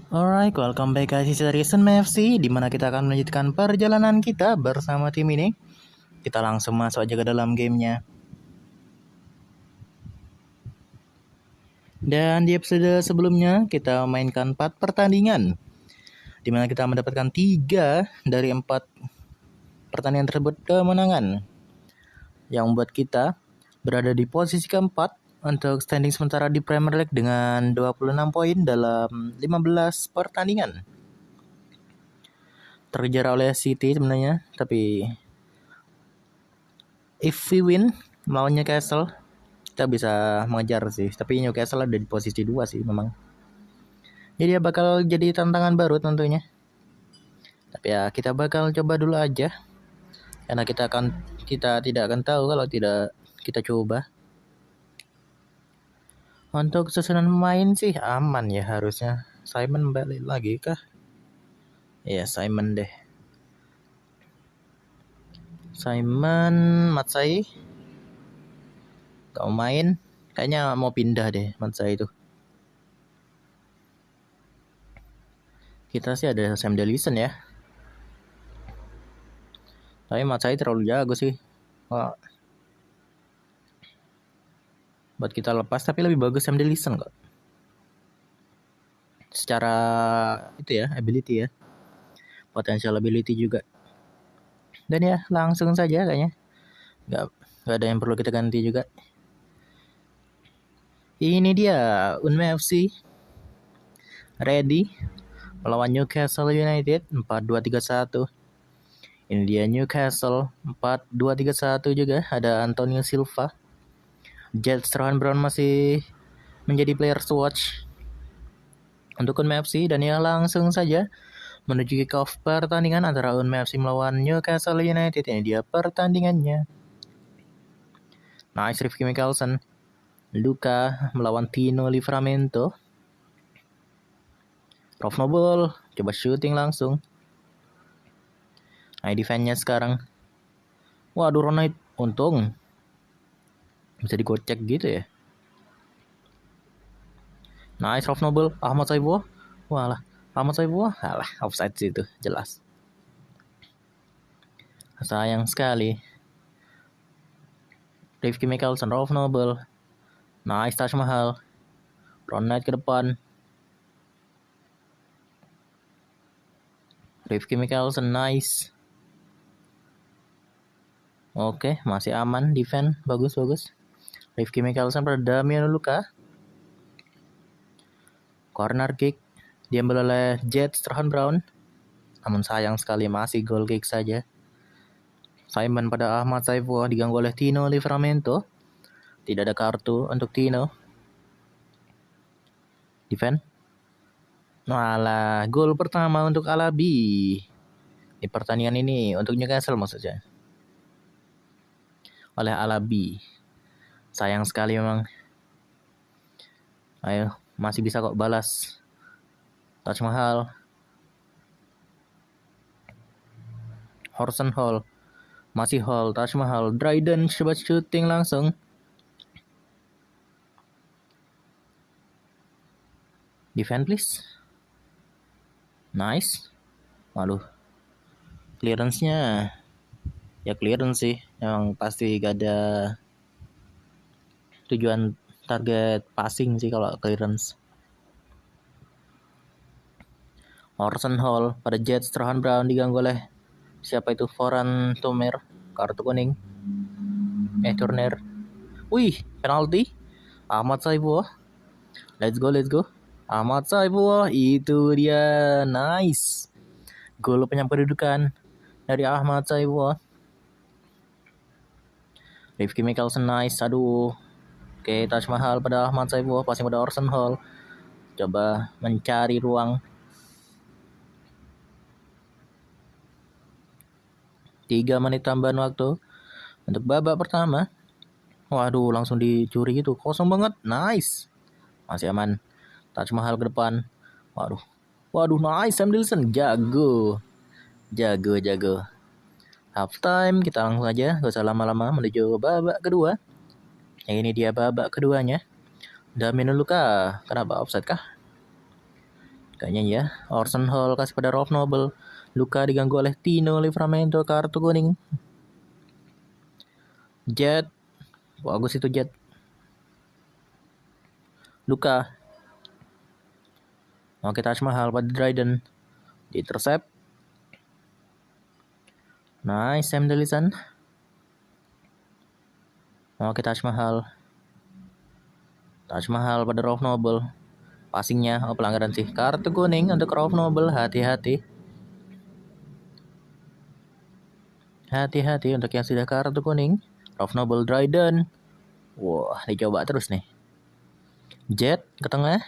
Alright, welcome back guys dari Senma FC, di mana kita akan melanjutkan perjalanan kita bersama tim ini. Kita langsung masuk aja ke dalam gamenya. Dan di episode sebelumnya kita mainkan 4 pertandingan, di mana kita mendapatkan 3 dari 4 pertandingan tersebut kemenangan, yang membuat kita berada di posisi keempat untuk standing sementara di Premier League dengan 26 poin dalam 15 pertandingan. Terkejar oleh City sebenarnya, tapi if we win melawan Newcastle, kita bisa mengejar sih. Tapi Newcastle ada di posisi 2 sih memang. Jadi ya bakal jadi tantangan baru tentunya. Tapi ya kita bakal coba dulu aja. Karena kita tidak akan tahu kalau tidak kita coba. Untuk susunan pemain sih aman ya harusnya. Simon balik lagi kah? Ya Simon deh. Simon, Matsai kau main, kayaknya mau pindah deh Matsai itu. Kita sih ada Sam Dellison ya. Tapi Matsai terlalu jago sih. Buat kita lepas, tapi lebih bagus Sam Dellison kok. Secara itu ya, ability ya. Potential ability juga. Dan ya, langsung saja kayaknya. Gak ada yang perlu kita ganti juga. Ini dia, Unme FC. Ready melawan Newcastle United 4-2-3-1. Ini dia Newcastle 4-2-3-1 juga. Ada Antonio Silva. Jet Strahan Brown masih menjadi player to watch untuk Unme FC. Dan ya langsung saja menuju kick off pertandingan antara Unme FC melawan Newcastle United. Ini dia pertandingannya. Nice Rifki Mikkelsen. Luka melawan Tino Livramento. Rolf Noble coba shooting langsung. Nah, defense-nya sekarang. Waduh, Ronald untung bisa digocek gitu ya. Nice Rolf Noble. Ahmad Saibuah. Walah, Ahmad Saibuah. Alah, offside sih itu, jelas. Sayang sekali. Rifki Mikkelsen, Rolf Noble. Nice Taj Mahal. Ronald ke depan. Rifki Mikkelsen, nice. Oke, masih aman defense, bagus. Rifki Mikkelsen pada Damian Luka. Corner kick diambil oleh Jet Strahan Brown. Namun sayang sekali masih goal kick saja. Simon pada Ahmad Saifuah diganggu oleh Tino Livramento. Tidak ada kartu untuk Tino. Defense. Walah, gol pertama untuk Alabi di pertandingan ini untuk Newcastle maksudnya. Oleh Alabi. Sayang sekali memang. Ayo, masih bisa kok balas. Taj Mahal. Horson Hall. Masih Hall, Taj Mahal. Dryden coba shooting langsung. Defend please. Nice. Waduh. Clearance-nya ya clearance sih. Emang pasti gak ada tujuan target passing sih kalau clearance. Orson Hall pada Jet Strahan Brown diganggu oleh siapa itu? Foran Tomer, kartu kuning. Turner. Wih, penalti. Ahmad Saibuah. Let's go. Ahmad Saibuah, itu dia. Nice. Gol penyampai kedudukan dari Ahmad Saibuah. Rifki Mikkelsen, nice. Aduh. Oke, Taj Mahal pada Ahmad Saibuah, passing pada Orson Hall. Coba mencari ruang. 3 menit tambahan waktu untuk babak pertama. Waduh, langsung dicuri gitu. Kosong banget. Nice. Masih aman. Taj Mahal ke depan. Waduh, nice. Sam Dillon. Jago. Half time. Kita langsung aja. Gak usah lama-lama menuju babak kedua. Ini dia babak keduanya. Damian Luka. Kenapa offside kah? Kayaknya ya. Orson Hall kasih pada Rolf Nobel. Luka diganggu oleh Tino Livramento, kartu kuning. Jet. Bagus itu Jet. Luka. Oke, Taj Mahal pada Dryden. Intercept. Nice, Sam Dillison. Oke, Taj Mahal. Taj Mahal pada Rolf Nobel. Passingnya, pelanggaran sih. Kartu kuning untuk Rolf Nobel, hati-hati. Hati-hati untuk yang sudah kartu kuning. Rolf Nobel, Dryden. Wah, dicoba terus nih. Jet ke tengah.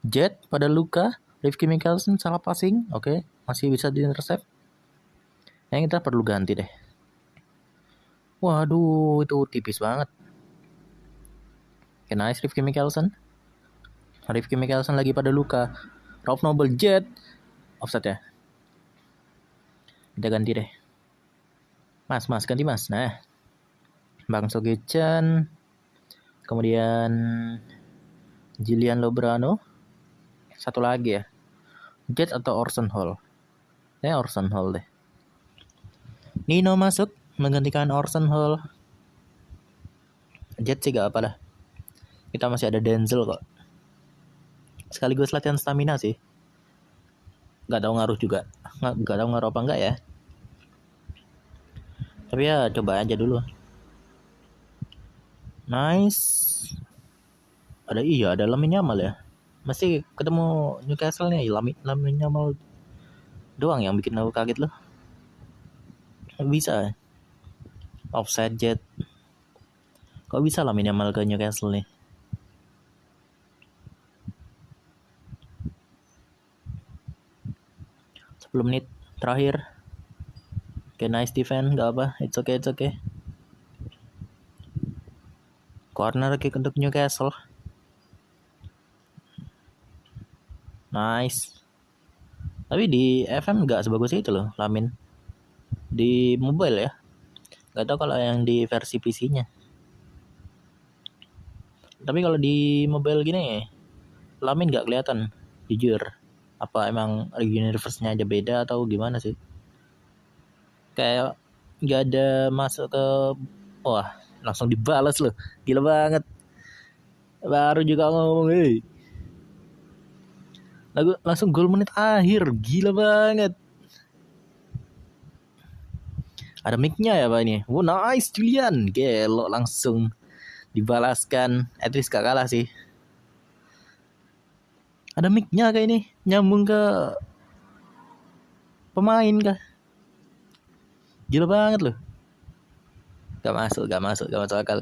Jet pada Luka. Rifki Mikkelsen salah passing. Oke, masih bisa di-intercept. Yang kita perlu ganti deh. Waduh, itu tipis banget. Oke, nice Rifki Mikkelsen. Rifki Mikkelsen lagi pada Luka. Rolf Nobel, Jet. Offset ya. Kita ganti deh. Mas, ganti mas. Nah. Bang Sogechan. Kemudian Julian Lobrano. Satu lagi ya. Jet atau Orson Hall? Orson Hall deh. Nino masuk menggantikan Orson Hall. Jet sih gak apa lah. Kita masih ada Denzel kok. Sekaligus latihan stamina sih. Gak tahu ngaruh juga. Gak tahu ngaruh apa enggak ya. Tapi ya coba aja dulu. Nice. Ada Lamine Yamal ya. Mesti ketemu Newcastle nih. Lamine Yamal doang yang bikin aku kaget loh. Bisa. Offside Jet. Kok bisa Lamine Yamal ke Newcastle nih? Menit terakhir. Oke, nice defense, gak apa. It's okay. Corner kick untuk Newcastle. Nice. Tapi di FM gak sebagus itu loh, Lamin. Di mobile ya. Gak tau kalau yang di versi PC-nya. Tapi kalau di mobile gini, Lamin gak kelihatan, jujur. Apa emang universe-nya aja beda atau gimana sih? Kayak gak ada masuk ke... Wah, langsung dibalas loh. Gila banget. Baru juga ngomong, hey. Langsung gol menit akhir. Gila banget. Ada mic-nya ya Pak ini. Oh, nice Julian. Gelo langsung dibalaskan. At least gak kalah sih. Ada mic-nya kayak ini. Nyambung ke pemain kah? Gila banget loh. Gak masuk akal.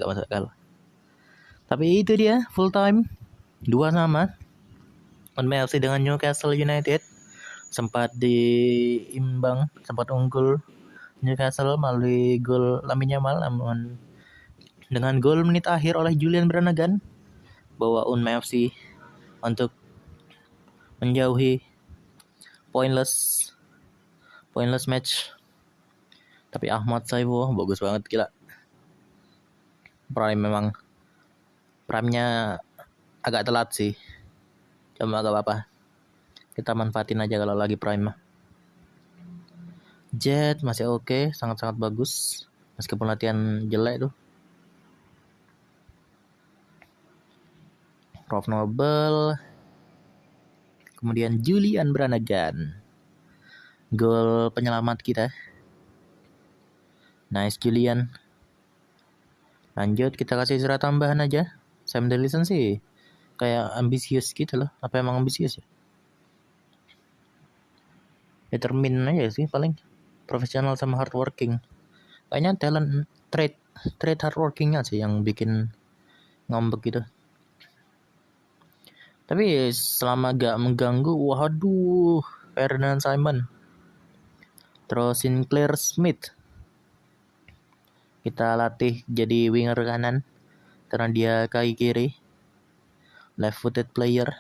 Tapi itu dia full time. 2-2 Bournemouth FC dengan Newcastle United. Sempat diimbang, sempat unggul Newcastle melalui gol Lamine Yamal, namun dengan gol menit akhir oleh Julian Branagh bawa Bournemouth FC untuk menjauhi pointless match. Tapi Ahmad Saibo bagus banget, gila. Prime-nya agak telat sih. Cuma gak apa-apa. Kita manfaatin aja kalau lagi prime mah. Jet masih oke, sangat-sangat bagus. Meskipun latihan jelek tuh. Rolf Nobel. Kemudian Julian Branagh. Gol penyelamat kita. Nice Julian. Lanjut kita kasih surat tambahan aja. Sam Dillison sih kayak ambisius gitu loh. Apa emang ambisius ya? Determine aja sih paling. Profesional sama hardworking. Kayaknya talent trade hardworkingnya sih yang bikin ngambek gitu. Tapi selama gak mengganggu, waduh, Ferdinand Simon. Terus Sinclair Smith. Kita latih jadi winger kanan karena dia kaki kiri. Left footed player.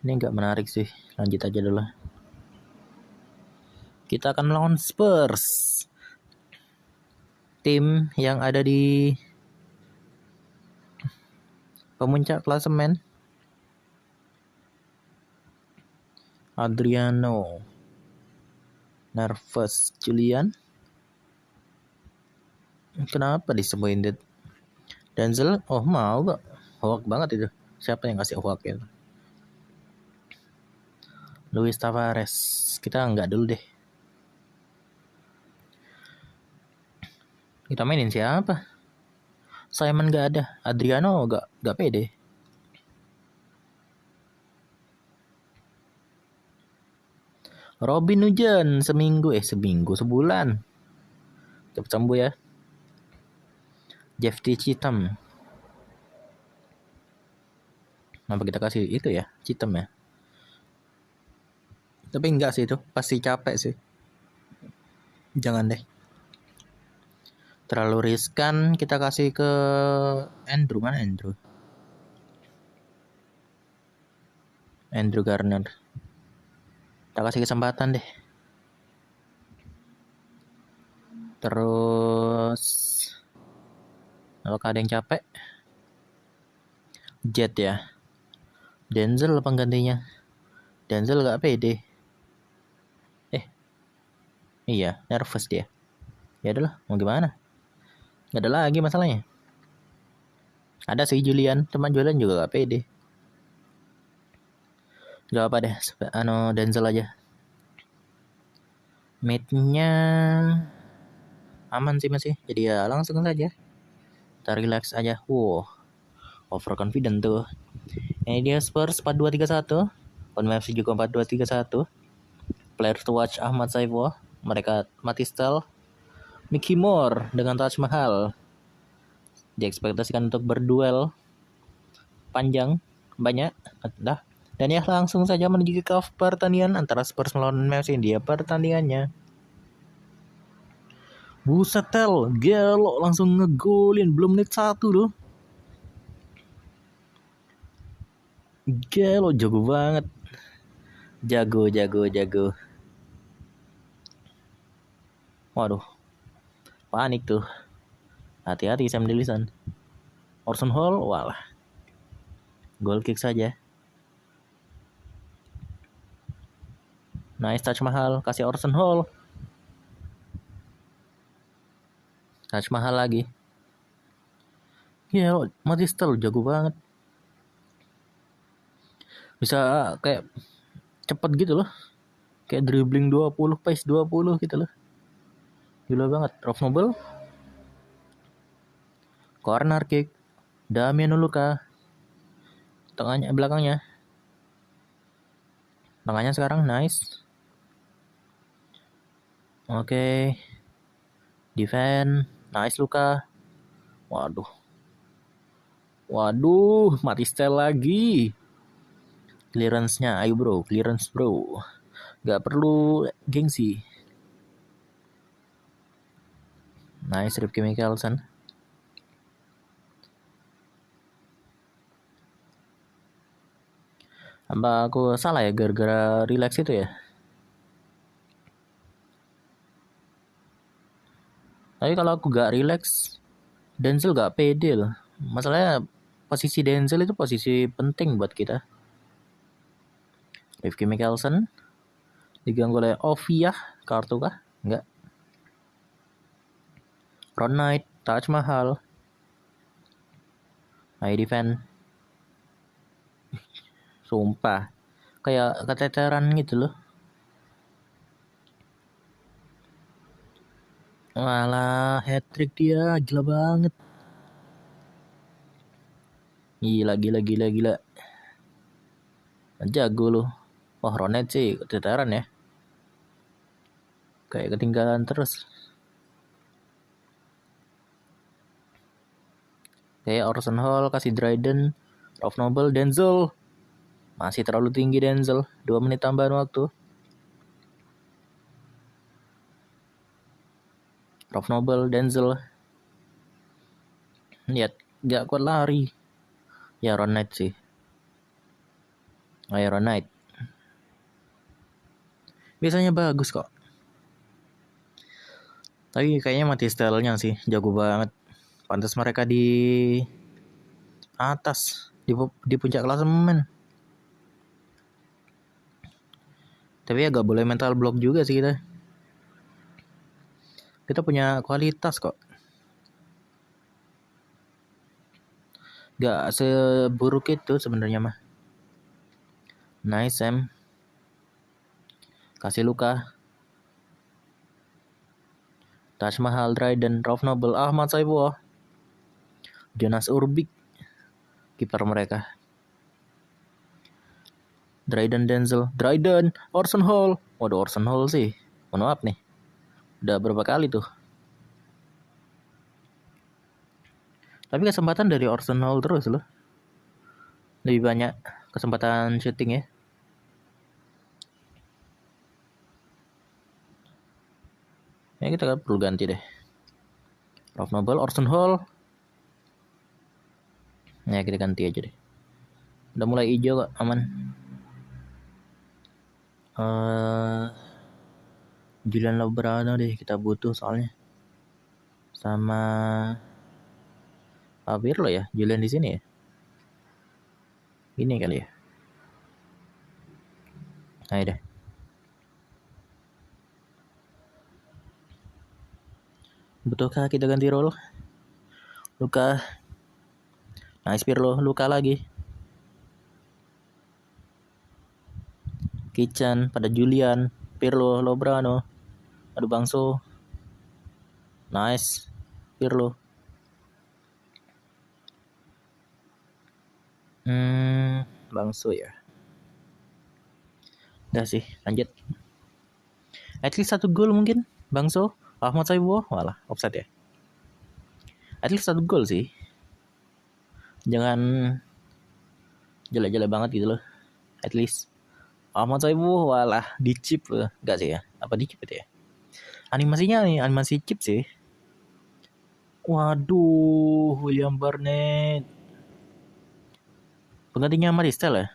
Ini gak menarik sih. Lanjut aja dulu. Kita akan melawan Spurs. Tim yang ada di pemuncak klasemen. Adriano, Nervous, Julian. Kenapa disappointed? Denzel, oh mau gak? Hoak banget itu. Siapa yang kasih hoak itu? Luis Tavares, kita enggak dulu deh. Kita mainin siapa? Simon gak ada, Adriano gak pede. Robin Hujan seminggu sebulan. Cepat sembuh ya. Jeff Citam. Kenapa kita kasih itu ya, Citam ya? Tapi enggak sih, itu pasti capek sih. Jangan deh. Terlalu riskan, kita kasih ke Andrew. Mana Andrew? Andrew Garner. Kita kasih kesempatan deh. Terus apakah ada yang capek? Jet ya. Denzel penggantinya. Denzel gak pede. Iya, nervous dia. Ya adalah, mau gimana? Gak ada lagi masalahnya. Ada sih Julian, teman Julian juga gak pede. Gak apa deh, Denzel aja. Mate-nya aman sih masih. Jadi ya langsung saja. Kita relax aja. Wow, overconfident tuh. Ini dia Spurs 4-2-3-1. Konversi juga 4-2-3-1. Player to watch Ahmad Saifullah. Mereka Matistel, Mickey Moore dengan Taj Mahal. Diekspektasikan untuk berduel panjang, banyak. Dah. Dan ya langsung saja menuju ke pertandingan antara Spurs melawan Messi. Dia pertandingannya. Buset tel, gelo langsung ngegolin belum menit 1 tuh. Gelo jago banget. Jago. Waduh. Panik tuh. Hati-hati Sam Dillison. Orson Hall, walah. Goal kick saja. Nice Taj Mahal, kasih Orson Hall. Taj Mahal lagi. Ya, Matistel jago banget. Bisa kayak cepet gitu loh. Kayak dribbling 20, pace 20 gitu loh. Gila banget. Rough Noble. Corner kick. Damian Luka. Tengahnya, belakangnya. Tengahnya sekarang nice. Oke. Defend. Nice Luka. Waduh, mati stel lagi. Clearance-nya, ayo bro, clearance bro. Gak perlu gengsi. Nice Rifki Mikkelsen. Apa aku salah ya gara-gara relax itu ya? Tapi kalau aku gak relax, Denzel gak pede loh. Masalahnya posisi Denzel itu posisi penting buat kita. Rifki Mikkelsen diganggu oleh Ovia, kartu kah? Enggak. Ron Knight, Taj Mahal. Ayo defend. Sumpah, kayak keteteran gitu loh. Walah, hat-trick dia, gila banget. Gila. Jago loh. Wah, Ronet sih keteteran ya. Kayak ketinggalan terus. Kayak Orson Hall, kasih Dryden, Rough Noble, Denzel. Masih terlalu tinggi Denzel. 2 menit tambahan waktu. Rough Noble, Denzel. Lihat, gak kuat lari. Ya Ron Knight sih. Ayo Ron Knight. Biasanya bagus kok. Tapi kayaknya mati stylenya sih. Jago banget. Pantas mereka di atas. Di puncak klasemen. Tapi ya gak boleh mental block juga sih kita. Kita punya kualitas kok. Gak seburuk itu sebenarnya mah. Nice Sam. Kasih luka. Taj Mahal, Dryden, Rauf Noble, Ahmad Saiboh, Jonas Urbik, kiper mereka. Dryden Denzel, Dryden, Orson Hall. Waduh Orson Hall sih. Mohon maaf nih. Udah berapa kali tuh. Tapi kesempatan dari Orson Hall terus loh. Lebih banyak kesempatan syuting ya. Ya kita perlu ganti deh. Rauf Noble, Orson Hall. Ya kita ganti aja deh. Udah mulai hijau kok, aman. Julian Lobrano deh kita butuh soalnya. Sama Pirlo ya, Julian di sini ya. Ini kali ya. Ayo deh. Betulkah kita ganti role? Luka. Nice Pirlo, luka lagi. Kitchen pada Julian, Pirlo, Lobrano. Aduh Bangso. Nice. Pirlo. Bangso ya. Udah sih, lanjut. At least 1 gol mungkin, Bangso. Ahmad Saiboh, walah, offside ya. At least 1 gol sih. Jangan jelek-jelek banget gitu loh. At least. Ahmad Saiboh, walah, di chip loh. Enggak sih ya? Apa di chip itu ya? Animasinya nih, animasi chip sih. Waduh, William Barnett. Penggantinya Maristel ya?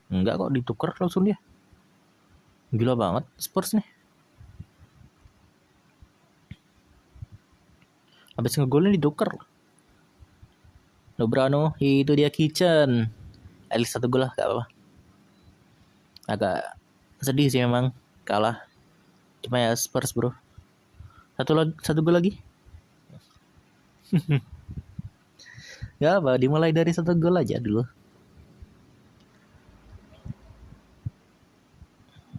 Enggak kok, ditukar langsung dia. Gila banget Spurs nih. Habis ngegolin ditukar. Lobrano, itu dia Kitchen. At least 1 gol lah, gak apa-apa. Agak sedih sih memang kalah. Cuma ya Spurs bro. Satu gol lagi. Gak apa, dimulai dari 1 gol aja dulu.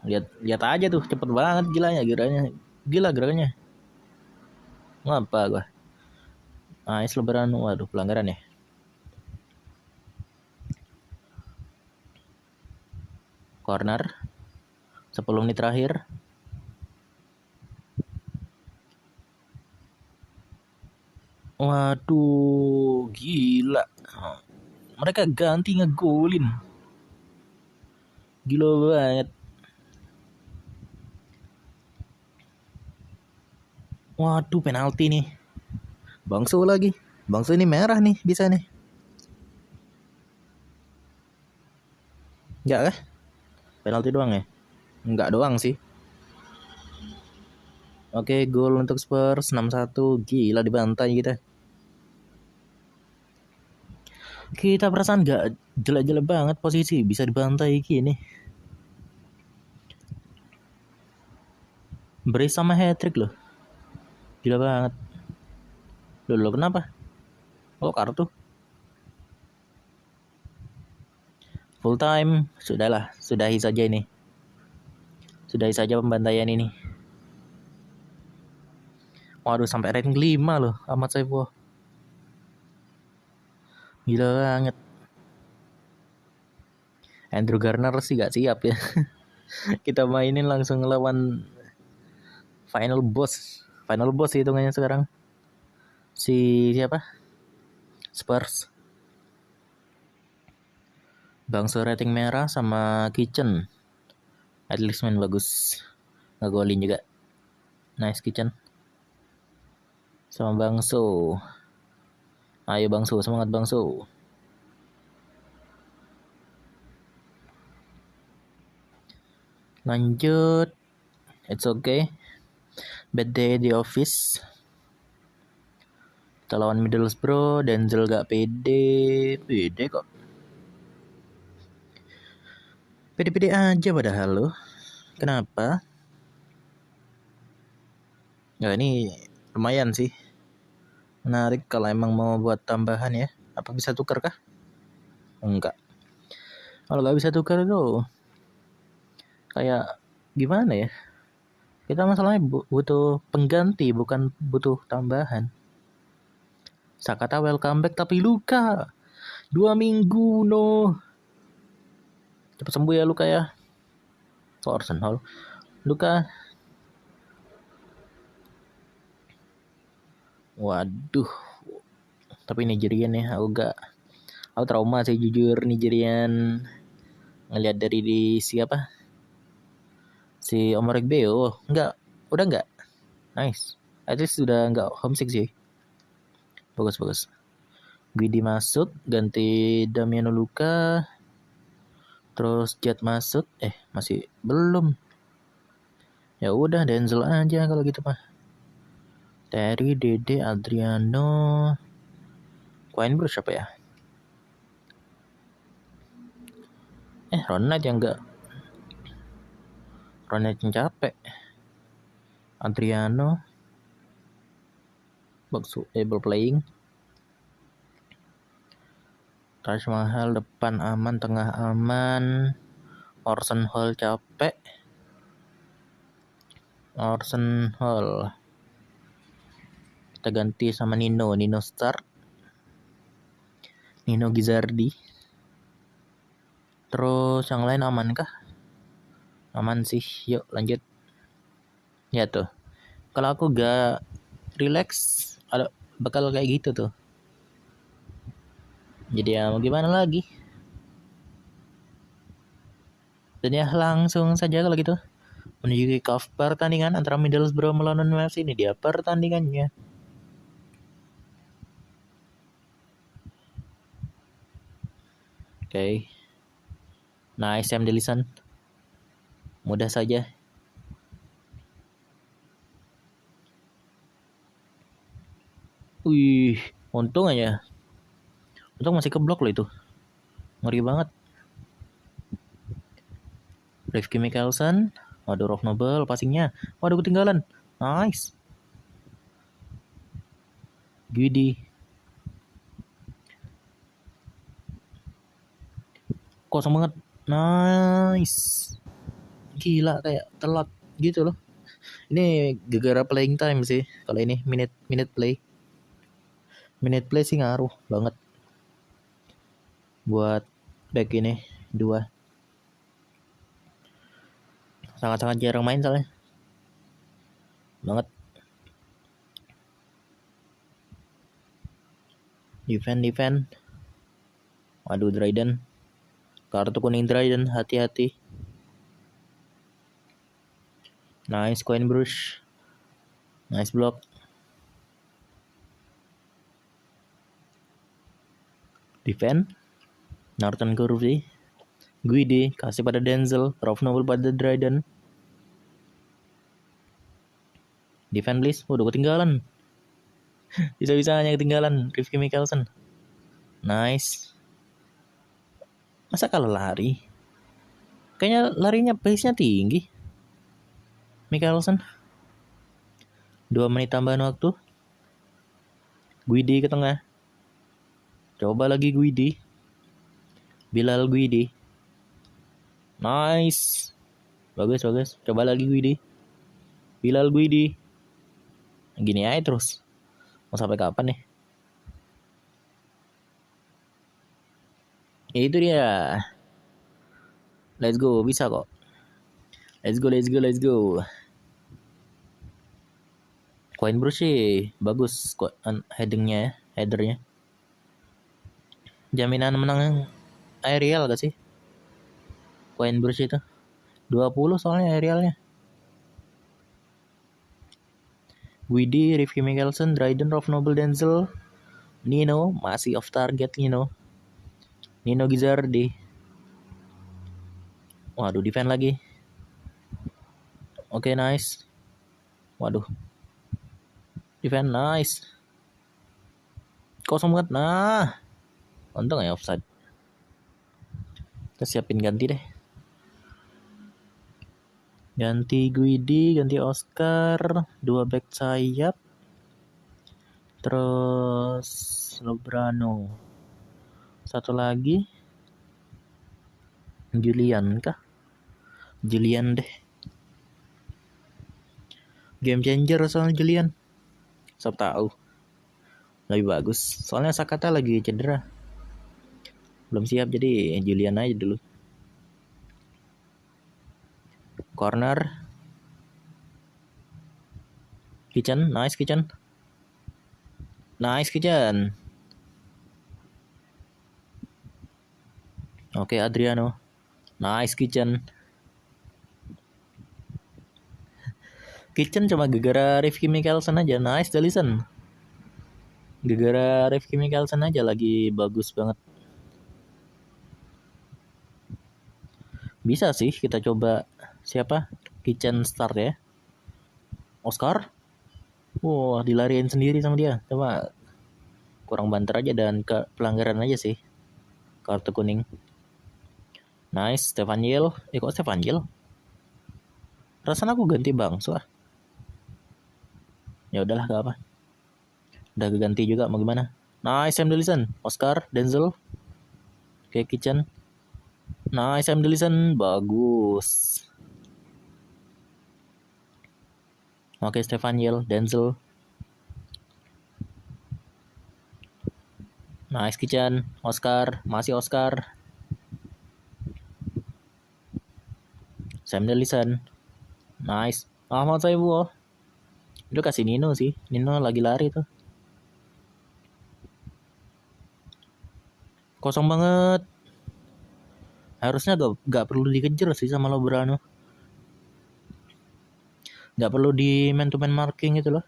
Lihat aja tuh, cepet banget gila gerakannya. Ngapa gua? Nice Lobrano, waduh pelanggaran ya. Corner 10 menit terakhir. Waduh, gila. Mereka ganti ngegolin. Gila banget. Waduh, penalti nih. Bangso lagi. Bangso ini merah nih, bisa nih. Enggak kah? Penalti doang ya? Enggak doang sih. Oke, gol untuk Spurs 6-1. Gila dibantai kita. Kita perasaan gak jelek-jelek banget posisi, bisa dibantai gini. Brace sama hat-trick loh. Gila banget. Loh kenapa? Oh kartu. Full time. Sudahlah, sudahi saja ini. Sudahi saja pembantaian ini. Waduh sampai ranking 5 loh Ahmad Saiboh. Gila banget. Andrew Garner sih gak siap ya. Kita mainin langsung ngelawan final boss. Final boss hitungannya sekarang. Si siapa? Spurs. Bangso rating merah sama Kitchen. At least main bagus. Ngegolin juga. Nice Kitchen. Sama Bangso. Ayo Bangso, semangat Bangso. Lanjut. It's okay. Bad day di office. Kita lawan Middlesbrough. Denzel gak pede. Pede kok. Pede-pede aja padahal lo. Kenapa? Ya ini lumayan sih. Menarik kalau emang mau buat tambahan ya. Apa bisa tukar kah? Enggak. Kalau nggak bisa tukar tuh kayak gimana ya? Kita masalahnya butuh pengganti, bukan butuh tambahan. Sakata welcome back tapi luka. 2 minggu no. Cepat sembuh ya luka ya. Arsenal. Luka. Waduh. Tapi Nigerian ya, aku trauma sih jujur Nigerian ngelihat dari di siapa? Si Omar Beo. Enggak, udah enggak. Nice. At least sudah enggak homesick sih. Bagus. Guidi masuk, ganti Damiano Luka. Terus Jet masuk. Masih belum. Ya udah Denzel aja kalau gitu mah. Terry, Dede, Adriano. Coinbridge siapa ya? Ronald yang enggak. Ronald yang capek. Adriano. Able playing. Taj Mahal depan aman, tengah aman. Orson Hall capek. Orson Hall. Kita ganti sama Nino start. Nino Gizzardi. Terus yang lain aman kah? Aman sih. Yuk lanjut. Ya tuh. Kalau aku gak relax, bakal kayak gitu tuh. Jadi ya mau gimana lagi? Dan ya langsung saja kalau gitu menuju kick off pertandingan antara Middlesbrough melawan UFC. Ini dia pertandingannya. Oke. Nice Sam Dillison. Mudah saja. Wih, untung aja. Untung masih keblok loh itu. Ngeri banget. Rifki Mikkelsen. Waduh, Rob Noble passingnya. Waduh, ketinggalan. Nice. Guidi. Kosong banget. Nice. Gila kayak telat gitu loh. Ini gara-gara playing time sih. Kalau ini minute play. Minute play sih ngaruh banget. Buat back ini 2. Sangat-sangat jarang main soalnya. Banget. Defend. Waduh, Dryden. Kartu kuning Dryden, hati-hati. Nice Coinbridge. Nice block. Defend. Norton Curvy. Guidi kasih pada Denzel. Rob Noble pada Dryden. Defend please. Waduh, ketinggalan. Bisa-bisanya ketinggalan. Rifki Mikkelsen. Nice. Masa kalau lari? Kayaknya larinya pace-nya tinggi. Mikkelsen. 2 menit tambahan waktu. Guidi ke tengah. Coba lagi Guidi. Bilal Guidi. Nice. Bagus. Coba lagi Guidi. Bilal Guidi. Gini aja terus. Mau sampai kapan nih? Ya itu dia. Let's go, bisa kok. Let's go. Coinbridge sih bagus headernya. Jaminan menang aerial gak sih? Coinbridge itu 20 soalnya aerialnya. Guidi, Rifki Mikkelsen, Dryden, Rob Noble, Denzel, Nino masih off target. Nino Gizzardi. Waduh, defend lagi. Oke, nice. Waduh, defend nice. Kosong banget. Nah, untung ya offside. Kita siapin ganti deh. Ganti Guidi, ganti Oscar, 2 back sayap. Terus Lobrano. Satu lagi Julian kah? Julian deh. Game changer soalnya Julian. Siapa tahu lebih bagus. Soalnya Sakata lagi cedera. Belum siap jadi Julian aja dulu. Corner. Kitchen, nice Kitchen. Nice Kitchen. Oke, Adriano. Nice Kitchen. Kitchen cuma gara-gara Rifki Mikkelsen aja. Nice Dallison. Gara-gara Rifki Mikkelsen aja lagi bagus banget. Bisa sih kita coba siapa? Kitchen start ya. Oscar. Wah, dilariin sendiri sama dia. Coba kurang banter aja dan ke pelanggaran aja sih. Kartu kuning. Nice, Stefan Yel. Kok Stefan Yel? Rasanya aku ganti Bangsu ah. Ya udahlah, gak apa. Udah ganti juga, mau gimana? Nice, Sam Dillison. Oscar, Denzel. Oke, Kitchen. Nice, Sam Dillison. Bagus. Oke, Stefan Yel, Denzel. Nice, Kitchen. Oscar, masih Oscar. Sam Dillison. Nice. Ahmad Saibu. Itu kasih Nino sih. Nino lagi lari tuh. Kosong banget. Harusnya gak perlu dikejar sih sama Lobrano. Gak perlu di man to man marking gitu loh.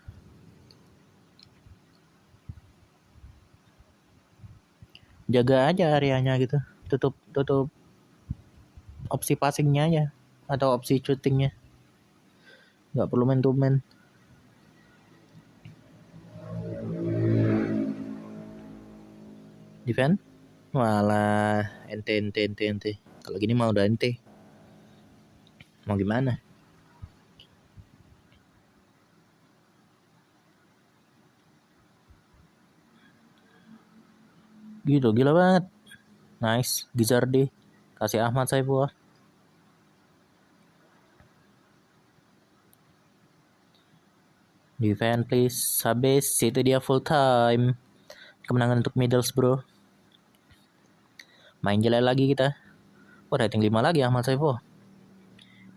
Jaga aja areanya gitu. Tutup opsi passingnya aja atau opsi shootingnya. Gak perlu man to man. Defend? Walah, ente. Kalau gini mau udah ente. Mau gimana? Gitu, gila banget. Nice, Gizardi. Kasih Ahmad Saifullah. Defend please. Habis, itu dia full time. Kemenangan untuk Middlesbrough. Main jelek lagi kita. Rating 5 lagi Ahmad Saifullah.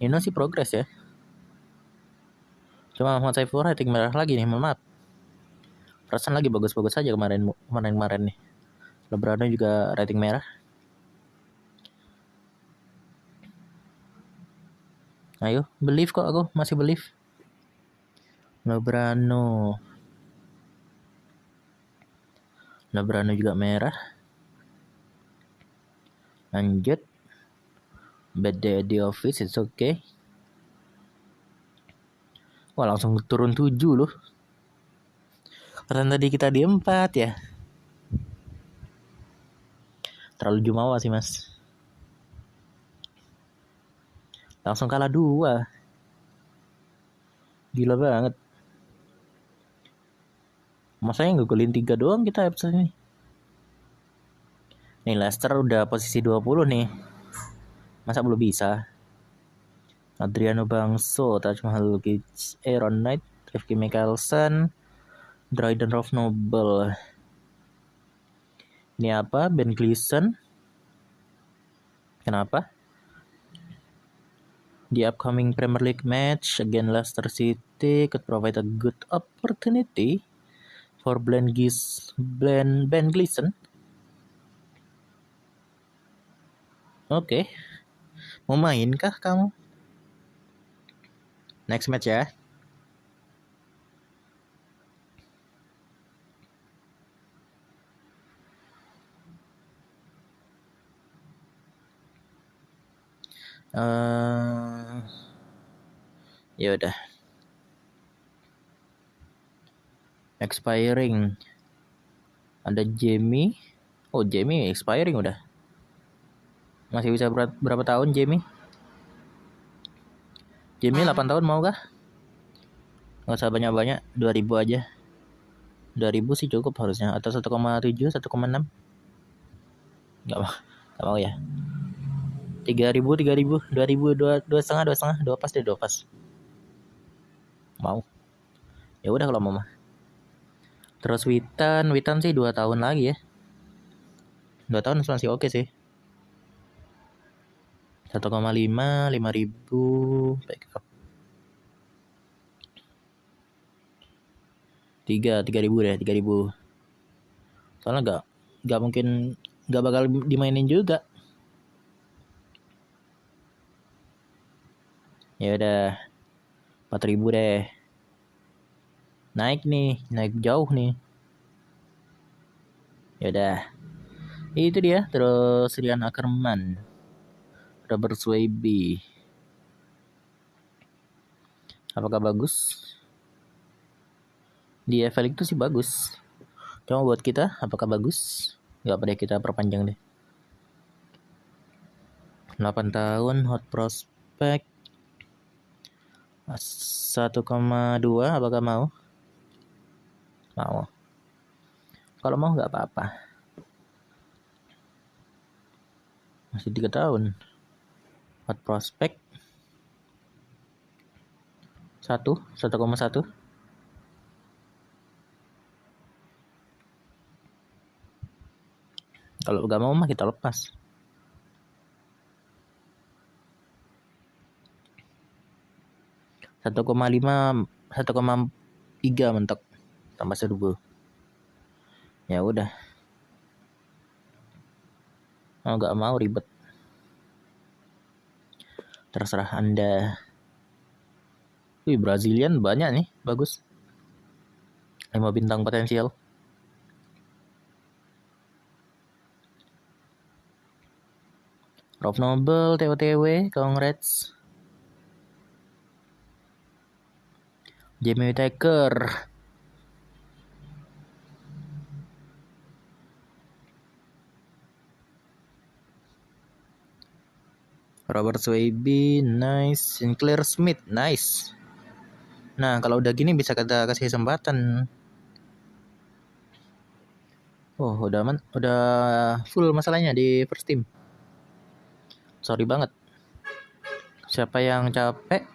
Ini sih progres ya. Cuma Ahmad Saifullah rating merah lagi nih, maaf. Perasaan lagi bagus-bagus aja kemarin nih. Lobrano juga rating merah. Ayo, believe kok aku, masih believe. Lobrano juga merah. Lanjut. Bad day at the office, it's okay. Wah, langsung turun 7 loh. Karena tadi kita di 4 ya. Terlalu jumawa sih mas. Langsung kalah 2. Gila banget. Masanya ngegolin 3 doang kita episode ini. Nih Leicester udah posisi 20 nih. Masa belum bisa? Adriano Bangso, Taj Mahal Gids, Aaron Knight, Rifki Mikkelsen, Dryden Rolf Noble. Ini apa? Ben Gleeson. Kenapa? The upcoming Premier League match against Leicester City could provide a good opportunity for Ben Gleeson. Oke. Mau main kah kamu? Next match ya. Ya udah. Expiring. Ada Jamie. Oh, Jamie expiring udah. Masih bisa berapa tahun Jamie? Jimmy 8 tahun mau kah? Nggak usah banyak-banyak, 2000 aja. 2000 sih cukup harusnya, atau 1,7, 1,6. Nggak mau ya. 3000, 2000, 2,5, 2 pas deh, 2 pas. Mau. Ya udah kalau mau mah. Terus Witan sih 2 tahun lagi ya. 2 tahun masih oke sih. 1,5, 5.000 backup. 3.000 deh, 3.000. Soalnya nggak mungkin, nggak bakal dimainin juga. Ya udah, 4.000 deh. Naik jauh nih. Ya udah. Itu dia. Terus Rian Ackerman, Robert Swaby. Apakah bagus? Di FL itu sih bagus. Cuma buat kita apakah bagus? Gak pada kita perpanjang deh. 8 tahun hot prospect 1,2. Apakah mau? Mau. Kalau mau gak apa-apa. Masih 3 tahun. Hot prospect 1,1. Kalau gak mau mah kita lepas. 1,5, 1,3 mentok tambah 1.000. Ya udah. Mau gak mau ribet. Terserah Anda. Wih, Brazilian banyak nih, bagus. 5 bintang potensial. Rob Noble, TOTW, congrats. Jamie Whittaker. Robert Swaby, nice. Sinclair Smith, nice. Nah, kalau udah gini bisa kita kasih kesempatan. Oh, udah full masalahnya di first team. Sorry banget. Siapa yang capek?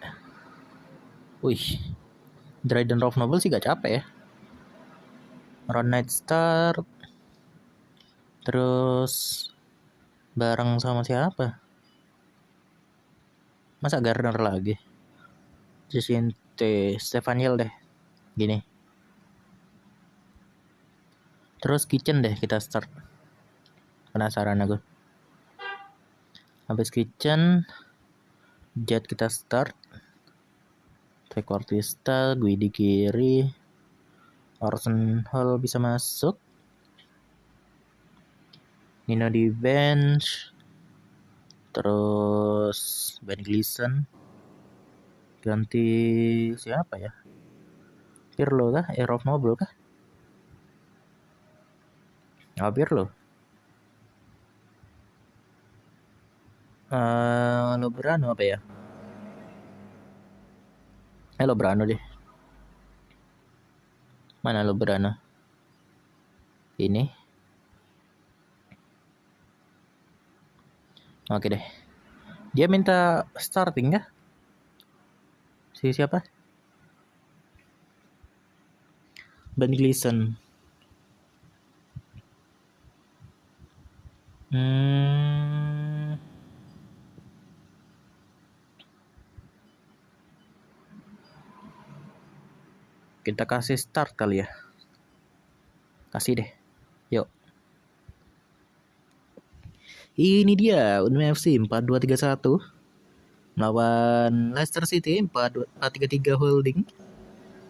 Wih, Dryden Rob Noble sih gak capek ya. Ron Night Start. Terus bareng sama siapa? Masa Gardner lagi? Jacinte Stefaniel deh. Gini. Terus Kitchen deh kita start. Penasaran aku. Habis Kitchen, Jet kita start. Trequartista, gue di kiri. Orson Hall bisa masuk. Nino di bench. Terus Ben Gleason. Ganti siapa ya? Pirlo kah? Rob Noble kah? Pirlo. Lobrano apa ya? Lobrano deh. Mana Lobrano? Ini. Oke deh. Dia minta starting ya? Si siapa? Ben Gleason. Kita kasih start kali ya. Kasih deh. Yuk. Ini dia Unme FC 4-2-3-1 melawan Leicester City 4-3-3 holding.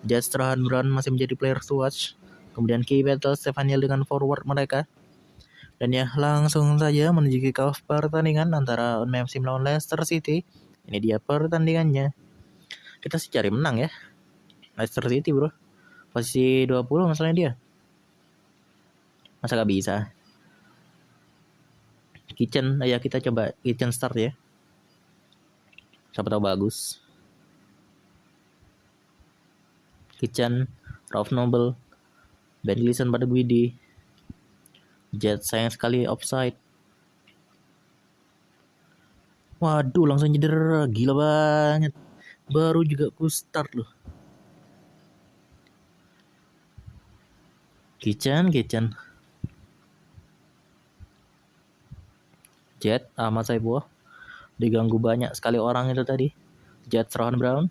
Strahan Brown masih menjadi player to watch. Kemudian Key Battle Stefaniel dengan forward mereka. Dan ya langsung saja menuju kick off pertandingan antara Unme FC melawan Leicester City. Ini dia pertandingannya. Kita sih cari menang ya. Leicester City bro. Posisi 20 masalahnya dia. Masa gak bisa? Kitchen, ya kita coba Kitchen start ya. Siapa tahu bagus. Kitchen, Ralph Noble, Ben Gleason pada Guidi. Jet sayang sekali offside. Waduh, langsung cedera, gila banget. Baru juga ku start loh. Kitchen. Jet, Ahmad Saibuah. Diganggu banyak sekali orang itu tadi. Jet, Rohan Brown.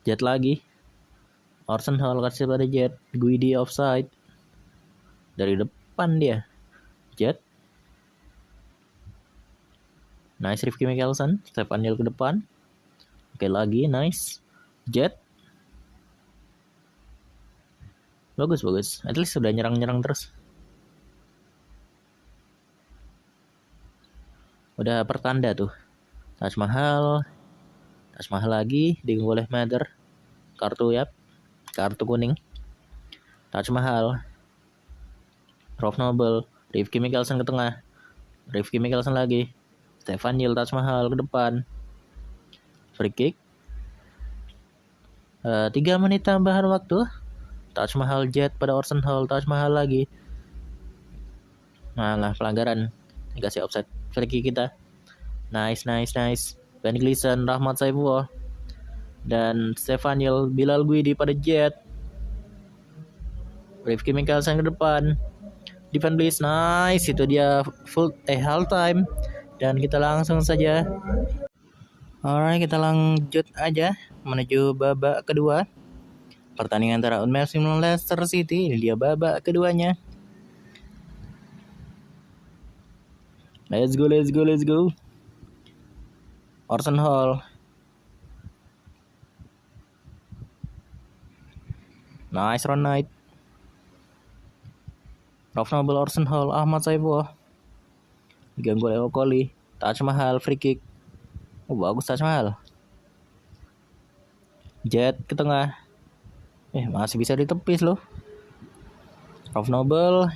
Jet lagi. Orson Hall kasih pada Jet. Guidi offside. Dari depan dia. Jet. Nice Rifki Mikkelsen. Stefan Neal ke depan. Oke lagi. Nice. Jet. Bagus. At least sudah nyerang terus. Udah pertanda tuh. Taj Mahal lagi. Diganggu oleh Mather. Kartu kuning. Taj Mahal. Ralph Noble. Rifki Mikkelsen ke tengah. Rifki Mikkelsen lagi. Stefan Neal, Taj Mahal ke depan. Free kick. 3 menit tambahan waktu. Taj Mahal Jet pada Orson Hall. Taj Mahal lagi. Malah pelanggaran. Dikasih offside. Free kick kita. Nice. Ben Gleason, Rahmat Saibuah. Dan Stefan Neal, Bilal Guidi pada Jet. Rifki Mikkelsen ke depan. Defend please. Nice. Itu dia half time. Dan kita langsung saja. Alright, kita lanjut aja menuju babak kedua. Pertandingan antara Unmel melawan Leicester City. Ini dia babak keduanya. Let's go. Orson Hall. Nice Ron Knight. Ralph Noble, Orson Hall, Ahmad Saibuah. Diganggu oleh Okoli. Taj Mahal, free kick. Bagus Taj Mahal. Jet ke tengah. Masih bisa ditepis loh. Ralph Noble.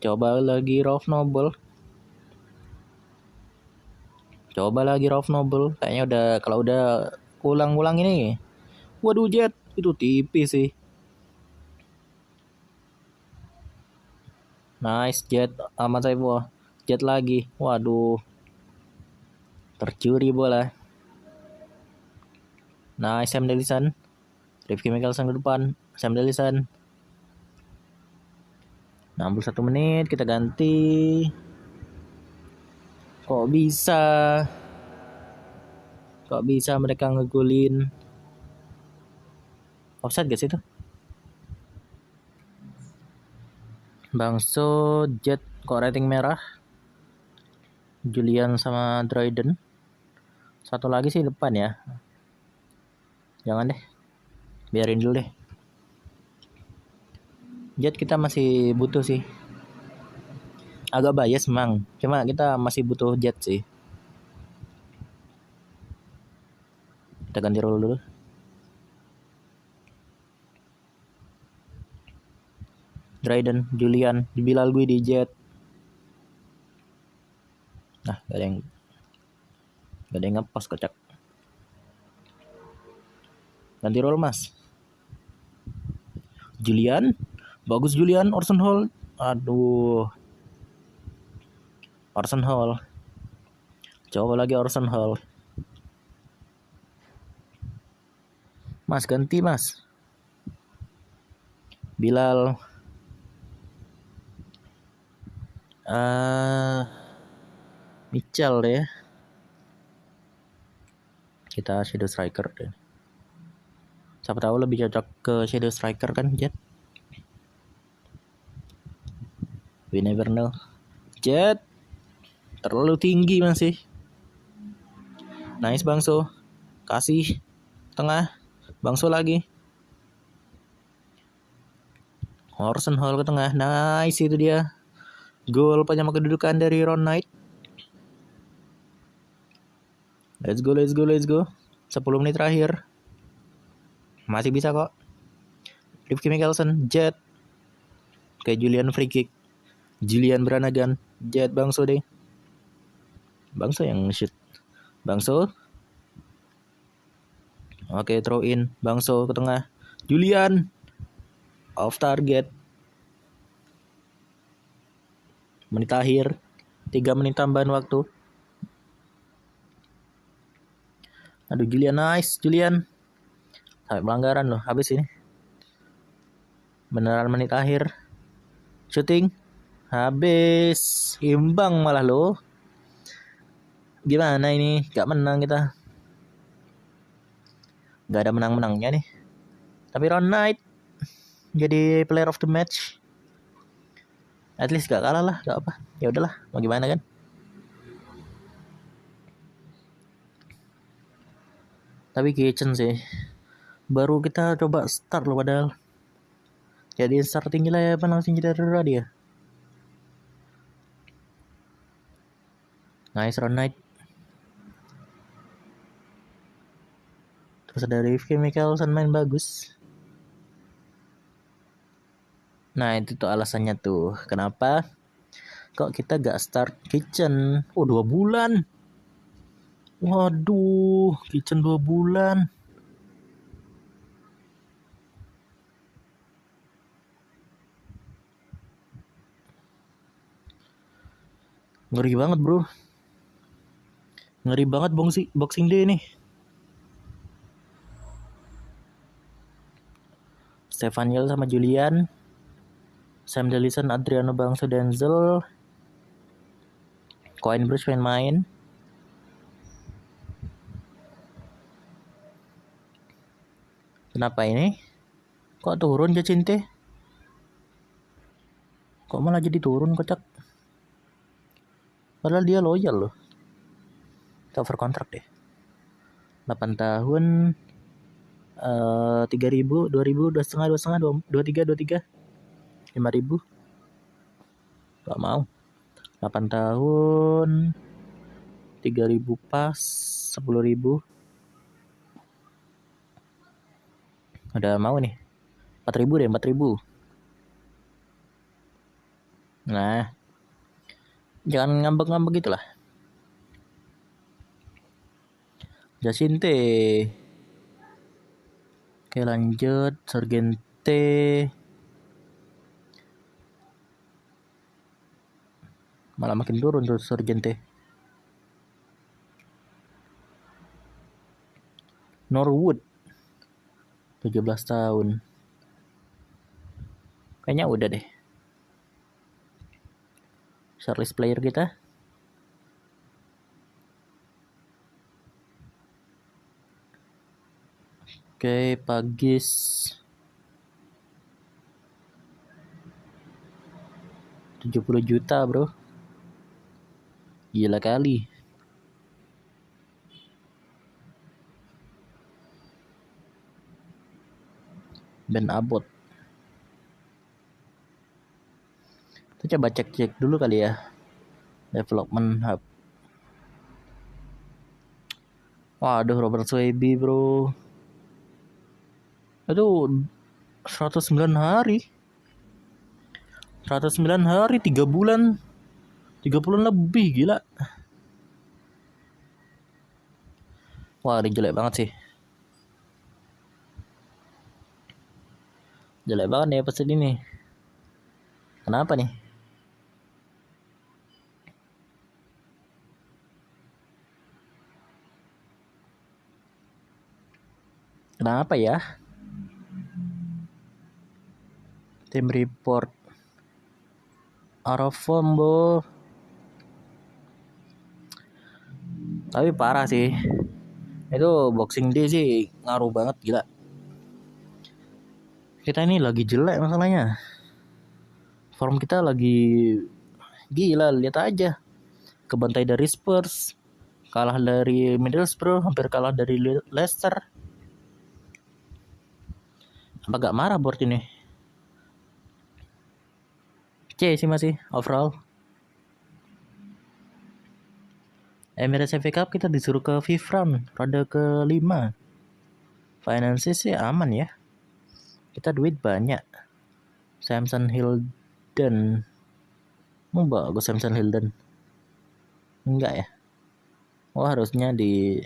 Coba lagi Ralph Noble. Kayaknya kalau udah ulang ini. Waduh Jet, itu tipis sih. Nice Jet, Ahmad Saibuah. Jet lagi. Waduh. Tercuri bola. Nice Sam Davidson. Rifki Mikkelsen ke depan. Sam Davidson. 61 menit kita ganti. Kok bisa mereka ngegolin? Offside guys itu. Bangso, Jet kok rating merah. Julian sama Dryden. Satu lagi sih depan ya. Jangan deh. Biarin dulu deh. Jet kita masih butuh sih. Agak bias memang. Cuma kita masih butuh Jet sih. Kita ganti role dulu. Dryden, Julian, Bilal Guidi, Jet. Nah, gak ada yang ngepas kocak. Ganti role mas. Julian, bagus Julian. Orson Hall, aduh. Orson Hall. Coba lagi Orson Hall. Mas ganti mas. Bilal. Mitchell deh. Kita shadow striker deh. Siapa tahu lebih cocok ke shadow striker kan Jet. We never know. Jet terlalu tinggi masih. Nice Bangso. Kasih tengah. Bangso lagi. Orson Hall ke tengah. Nice itu dia. Gol penyama kedudukan dari Ron Knight. Let's go. 10 menit terakhir. Masih bisa kok. Rifki Mikkelsen, Jet. Kayak Julian free kick. Julian Branagan, Jet Bangso deh. Bangso yang shoot. Bangso. Oke, throw in Bangso ke tengah. Julian off target. Menit akhir. 3 menit tambahan waktu. Aduh, Julian nice, Julian. Sampai pelanggaran loh, habis ini. Beneran menit akhir. Shooting. Habis. Imbang malah loh. Gimana ini? Gak menang kita. Gak ada menang-menangnya nih. Tapi Ron Knight jadi player of the match. At least gak kalah lah, gak apa. Ya udahlah, mau gimana kan? Tapi Kitchen sih. Baru kita coba start loh padahal. Jadi starting gila ya, langsung cedera dia. Nice Ron Knight. Terus ada Rifki Mikkelsen main bagus. Nah itu tuh alasannya tuh. Kenapa? Kok kita gak start Kitchen? Oh 2 bulan. Waduh, Kitchen 2 bulan. Ngeri banget bro. Ngeri banget Boxing Day nih. Stefan Yel sama Julian. Sam Dellison, Adriano Bangso, Denzel. Coin Bruce main. Kenapa ini? Kok turun Jacinte? Kok malah jadi turun kocak? Padahal dia loyal loh. Kita over kontrak deh. 8 tahun 3.000, 2.000, 2,5, 23, 5.000. Gak mau. 8 tahun 3.000 pas 10.000. Udah mau nih 4.000 deh, 4.000. Nah, jangan ngambek-ngambek gitu lah. Jacinte. Oke lanjut. Sargente. Malah makin turun tuh Sargente. Norwood 17 tahun. Kayaknya udah deh. Shortlist player kita. Oke, Pagis. 70 juta bro. Gila kali. Ben Abbott. Kita coba cek dulu kali ya. Development Hub. Waduh, Robert Swaby bro. Itu 109 hari. 109 hari 3 bulan. 3 bulan lebih gila. Wah, ini jelek banget sih. Jelek banget nih episode ini. Kenapa nih? Kenapa ya? Tim report out of form bo. Tapi parah sih. Itu Boxing Day sih ngaruh banget gila. Kita ini lagi jelek masalahnya. Form kita lagi gila, lihat aja. Kebantai dari Spurs, kalah dari Middlesbrough, hampir kalah dari Leicester. Apa gak marah board ini? C sih masih overall. Emirates FA Cup kita disuruh ke fifth round, ronde ke-5. Finances sih aman ya. Kita duit banyak. Samson Hilden. Mau bagus Samson Hilden. Enggak ya. Oh harusnya di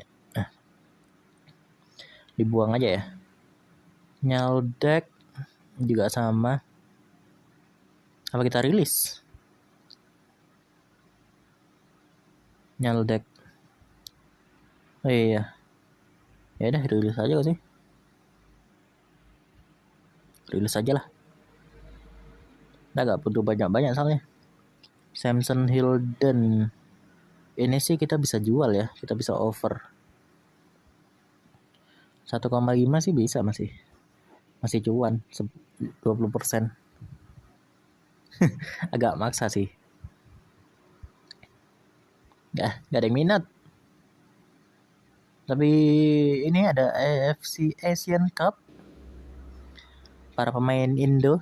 Dibuang aja ya. Nyaldek juga sama. Apa kita rilis? Nyaldek. Oh iya. Ya udah rilis aja gak sih? Rilis aja lah. Udah gak butuh banyak-banyak soalnya. Samson Hilden. Ini sih kita bisa jual ya. Kita bisa over. 1,5 sih bisa masih. Masih cuan 20%. Agak maksa sih. Gak ada yang minat. Tapi ini ada AFC Asian Cup. Para pemain Indo.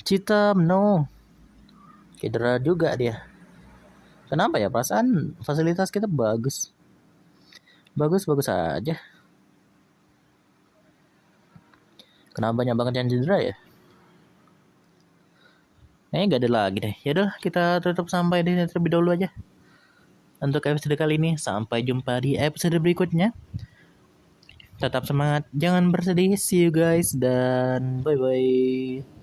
Citam no. Cedera juga dia. Kenapa ya, perasaan fasilitas kita bagus. Bagus-bagus aja. Kenapa banyak banget yang cedera ya? Gak ada lagi deh. Yaudah kita tutup sampai di sini terlebih dahulu aja. Untuk episode kali ini. Sampai jumpa di episode berikutnya. Tetap semangat. Jangan bersedih. See you guys. Dan bye-bye.